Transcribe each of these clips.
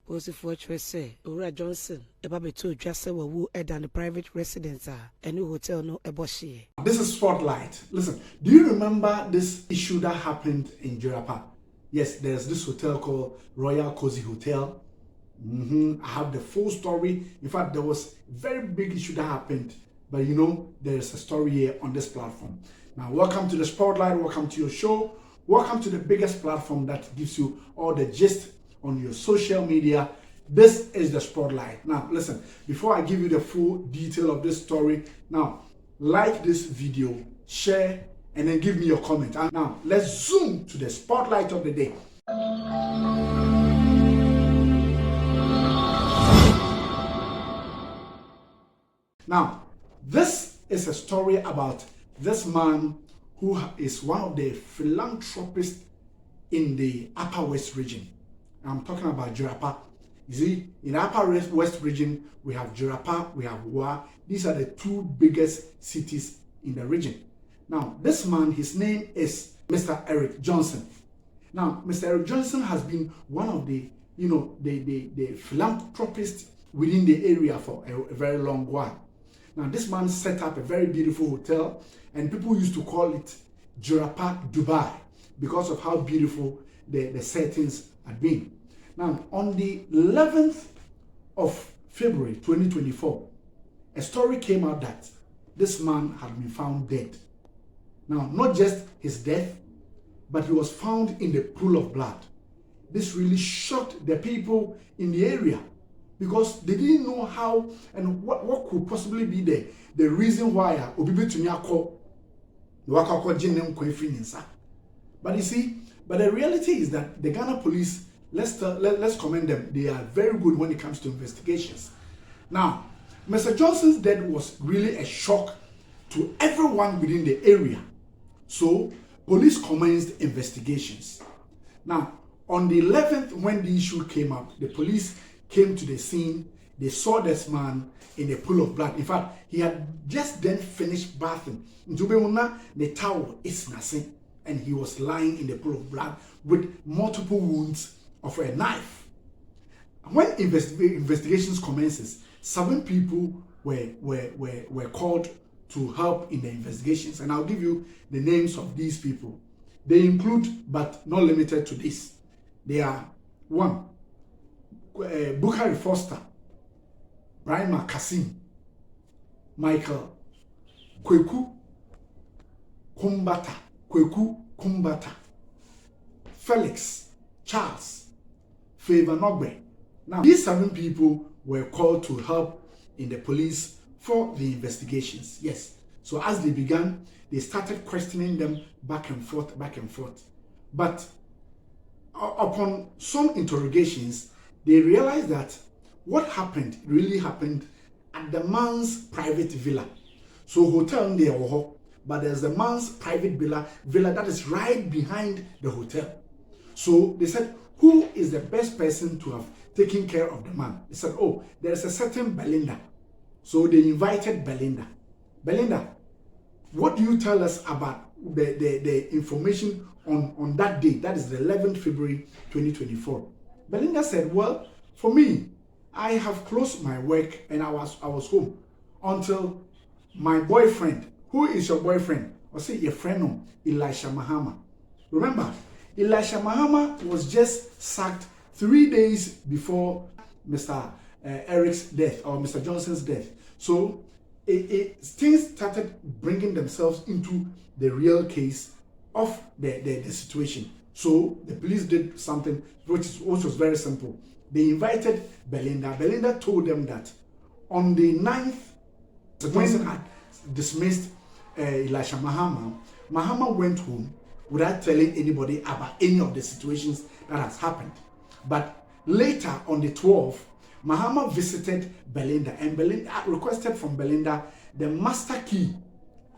Post for say, Ura Johnson, a baby to just say who than the private residence a new hotel no eboshi. This is Spotlight. Listen, do you remember this issue that happened in Jirapa? Yes, there's this hotel called Royal Cosy Hotel. I have the full story. In fact, there was a very big issue that happened, but you know, there's a story here on this platform. Now, welcome to the Spotlight. Welcome to your show. Welcome to the biggest platform that gives you all the gist on your social media. This is the Spotlight. Now, listen, before I give you the full detail of this story, now, like this video, share, and then give me your comment. And now, let's zoom to the Spotlight of the day. Now, this is a story about this man who is one of the philanthropists in the Upper West region. I'm talking about Jirapa. You see, in the Upper West region, we have Jirapa, we have Wa. These are the two biggest cities in the region. Now, this man, his name is Mr. Eric Johnson. Now, Mr. Eric Johnson has been one of the, the philanthropists within the area for a very long while. Now, this man set up a very beautiful hotel, and people used to call it Jirapa Dubai because of how beautiful the settings had been. Now, on the 11th of February 2024, a story came out that this man had been found dead. Now, not just his death, but he was found in the pool of blood. This really shocked the people in the area because they didn't know how and what could possibly be the reason why but you see, but the reality is that the Ghana police, let's commend them. They are very good when it comes to investigations. Now, Mr. Johnson's death was really a shock to everyone within the area. So, police commenced investigations. Now, on the 11th, when the issue came up, the police came to the scene. They saw this man in a pool of blood. In fact, he had just then finished bathing. The towel is nothing, and he was lying in the pool of blood with multiple wounds of a knife. When investigations commences, 7 people were called to help in the investigations, and I'll give you the names of these people. They include, but not limited to this. They are 1. Bukari Foster, Brian Kassim, Michael Kweku Kumbata, Felix Charles, Favor Nogbe. Now, these 7 people were called to help in the police for the investigations. Yes. So as they began, they started questioning them back and forth. But upon some interrogations, they realized that what happened really happened at the man's private villa. So hotel there, but there's the man's private villa that is right behind the hotel. So they said, who is the best person to have taken care of the man? They said, oh, there's a certain Belinda. So they invited Belinda. Belinda, what do you tell us about the information on that day? That is the 11th February 2024. Belinda said, well, for me, I have closed my work and I was home until my boyfriend. Who is your boyfriend? Or say your friend, Elisha Mahama. Remember, Elisha Mahama was just sacked 3 days before Mr. Eric's death or Mr. Johnson's death. So things started bringing themselves into the real case of the situation. So the police did something which was very simple. They invited Belinda. Belinda told them that on the 9th, Mr. Johnson had dismissed Elisha Mahama. Mahama went home without telling anybody about any of the situations that has happened. But later on the 12th, Mahama visited Belinda, and Belinda requested from Belinda the master key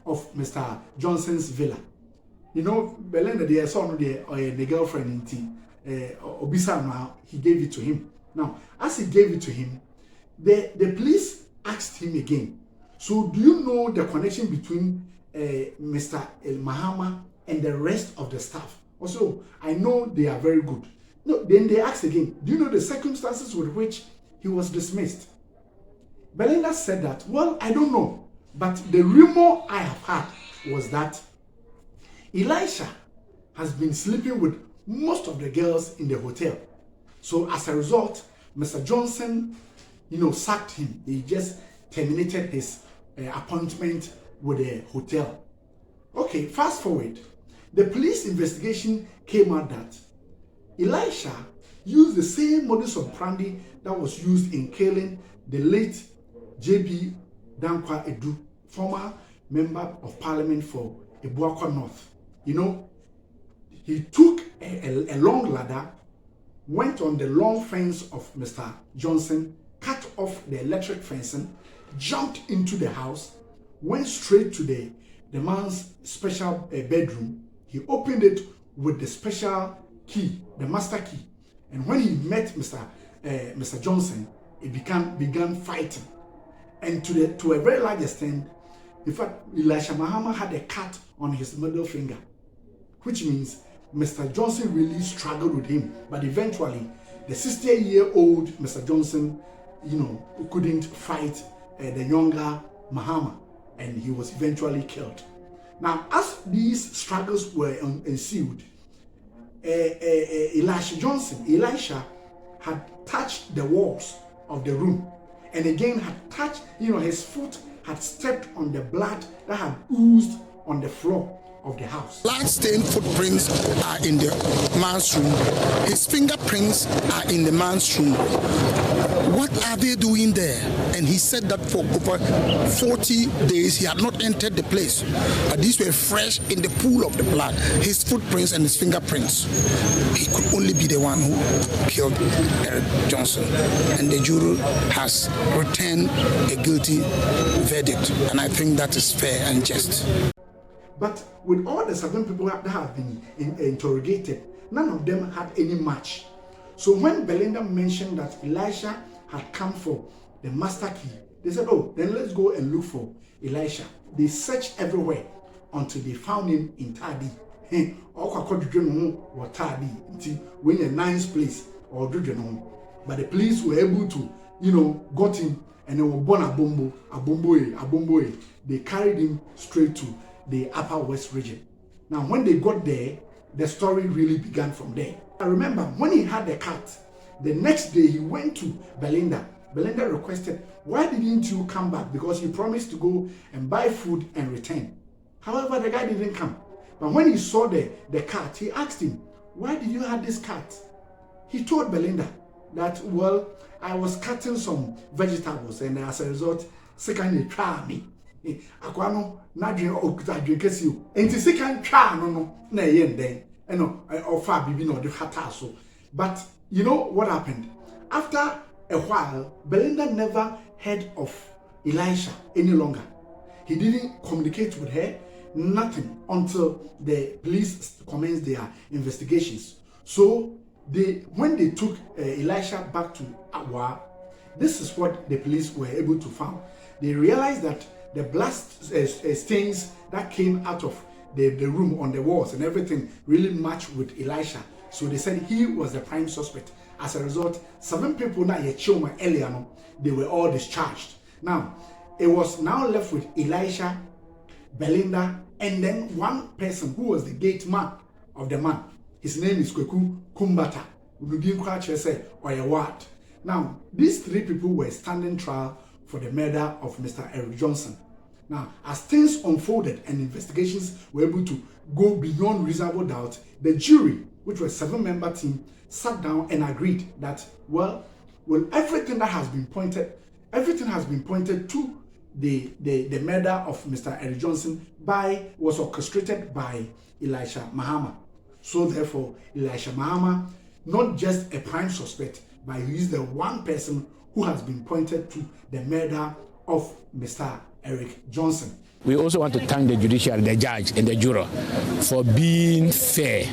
of Mr. Johnson's villa. You know, Belinda, the son of the girlfriend in Obisa now, he gave it to him. Now, as he gave it to him, the police asked him again, so do you know the connection between Mr. Mahama and the rest of the staff? Also, I know they are very good. No, then they asked again, do you know the circumstances with which he was dismissed? Belinda said that, well, I don't know. But the rumor I have had was that Elisha has been sleeping with most of the girls in the hotel. So as a result, Mr. Johnson, sacked him. He just terminated his appointment with the hotel. Okay, fast forward. The police investigation came out that Elisha used the same modus operandi that was used in killing the late J.B. Dankwa Edu, former member of parliament for Ebuakwa North. He took a long ladder, went on the long fence of Mr. Johnson, cut off the electric fencing, jumped into the house, went straight to the man's special bedroom. He opened it with the special key, the master key. And when he met Mr. Johnson, he began fighting. And to a very large extent, in fact, Elisha Mahama had a cut on his middle finger, which means Mr. Johnson really struggled with him. But eventually, the 60-year-old Mr. Johnson, couldn't fight the younger Mahama, and he was eventually killed. Now, as these struggles were ensued, Elisha had touched the walls of the room, and again had touched, his foot had stepped on the blood that had oozed on the floor of the house. Bloodstained footprints are in the man's room. His fingerprints are in the man's room. What are they doing there? And he said that for over 40 days he had not entered the place. These were fresh in the pool of the blood. His footprints and his fingerprints. He could only be the one who killed Eric Johnson. And the jury has returned a guilty verdict. And I think that is fair and just. But with all the 7 people that have been interrogated, none of them had any match. So when Belinda mentioned that Elisha had come for the master key, they said, oh, then let's go and look for Elisha. They searched everywhere until they found him in Tadi. When a nice place or but the police were able to, got him, and they were born Abomboe. They carried him straight to the Upper West region. Now, when they got there, the story really began from there. I remember when he had the cut, the next day he went to Belinda. Belinda requested, why didn't you come back? Because you promised to go and buy food and return. However, the guy didn't come. But when he saw the cat, he asked him, why did you have this cat? He told Belinda that, well, I was cutting some vegetables, and as a result, secondly, try me. Akwano na dwen okutadwen kesi o enti second try no na yen den ofa bibi no de hata so. But you know what happened? After a while, Belinda never heard of Elisha any longer. He didn't communicate with her, nothing, until the police commenced their investigations. So when they took Elisha back to Awa, this is what the police were able to find. They realized that the bloodstains that came out of the room on the walls and everything really matched with Elisha. So they said he was the prime suspect. As a result, 7 people now earlier, they were all discharged. Now, it was now left with Elisha, Belinda, and then one person who was the gate man of the man. His name is Kweku Kumbata. Now, these 3 people were standing trial for the murder of Mr. Eric Johnson. Now, as things unfolded and investigations were able to go beyond reasonable doubt, the jury, which was a 7-member team, sat down and agreed that, well, everything has been pointed to the murder of Mr. Eric Johnson was orchestrated by Elisha Mahama. So therefore, Elisha Mahama, not just a prime suspect, but he is the one person who has been pointed to the murder of Mr. Eric Johnson. We also want to thank the judiciary, the judge and the juror for being fair,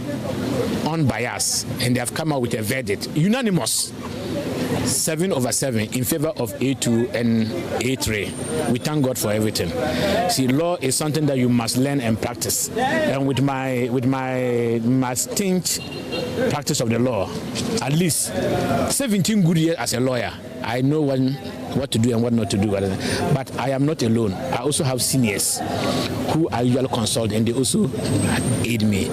unbiased, and they have come out with a verdict, unanimous. 7/7 in favor of A2 and A3. We thank God for everything. See, law is something that you must learn and practice. And with my stint practice of the law, at least 17 good years as a lawyer, I know what to do and what not to do. But I am not alone. I also have seniors who I usually consult, and they also aid me.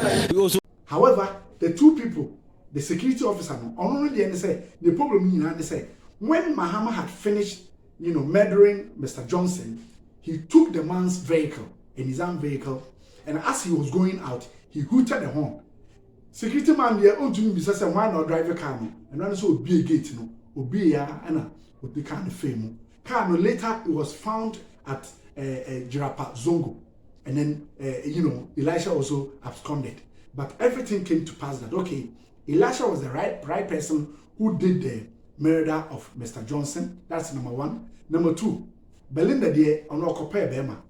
However, the two people, the security officer, the problem is when Mahama had finished, murdering Mr. Johnson, he took the man's vehicle, in his own vehicle, and as he was going out, he hooted the horn. Security man there on to me says, why not drive a car? And also be a gate, be and the kind of fame. Car later it was found at Jirapa Zongo, and then Elisha also absconded. But everything came to pass that okay, Elisha was the right person who did the murder of Mr. Johnson. That's number one. Number two, Belinda de Onokope Bema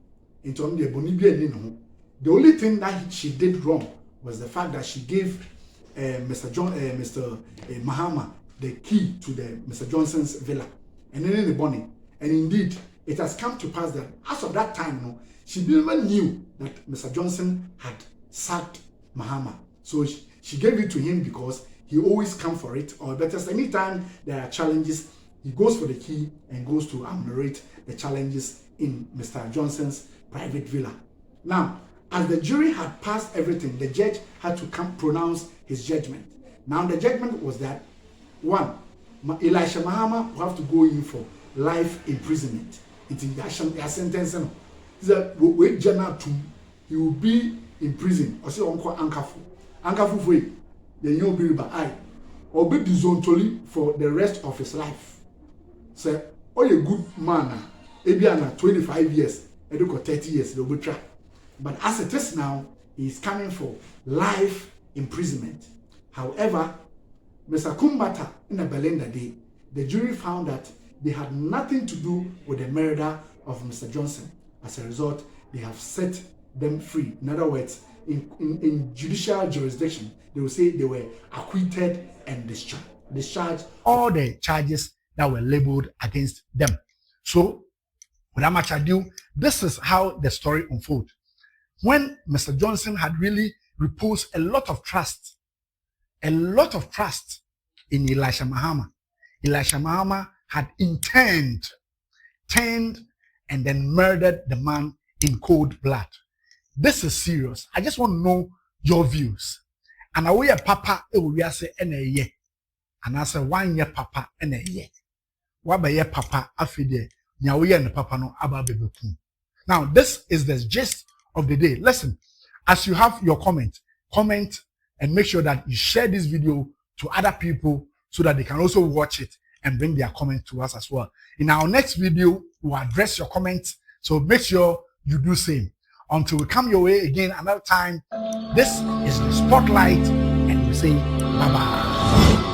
into the Bonibia Nino. The only thing that she did wrong was the fact that she gave Mr. Mahama the key to the Mr. Johnson's villa, and then in the bonnet. And indeed, it has come to pass that as of that time, she never knew that Mr. Johnson had sacked Mahama. So she gave it to him because he always come for it, or better, anytime there are challenges, he goes for the key and goes to ameliorate the challenges in Mr. Johnson's private villa. Now, as the jury had passed everything, the judge had to pronounce his judgment. Now, the judgment was that, one, Elisha Mahama will have to go in for life imprisonment. It's a sentence. He will be in prison. Or say, Uncle Ankaful. Ankaful for it. Then you'll be by or be disontoli for the rest of his life. Say, oh, a good man, Ebiana 25 years, Educo 30 years, they'll be trapped. But as it is now, he's coming for life imprisonment. However, Mr. Kumbata in the Belinda day, the jury found that they had nothing to do with the murder of Mr. Johnson. As a result, they have set them free. In other words, in judicial jurisdiction, they will say they were acquitted and discharged all the charges that were labeled against them. So, without much ado, this is how the story unfolds. When Mr. Johnson had really reposed a lot of trust in Elisha Mahama, Elisha Mahama had turned and then murdered the man in cold blood. This is serious. I just want to know your views. And I will papa we say ye. And I say 1 year papa ye. What by year papa afide nyawe and papa no ababebekum. Now this is the gist of the day. Listen, as you have your comment and make sure that you share this video to other people so that they can also watch it and bring their comment to us as well. In our next video, we'll address your comments. So make sure you do same. Until we come your way again another time, this is the Spotlight, and we say bye-bye.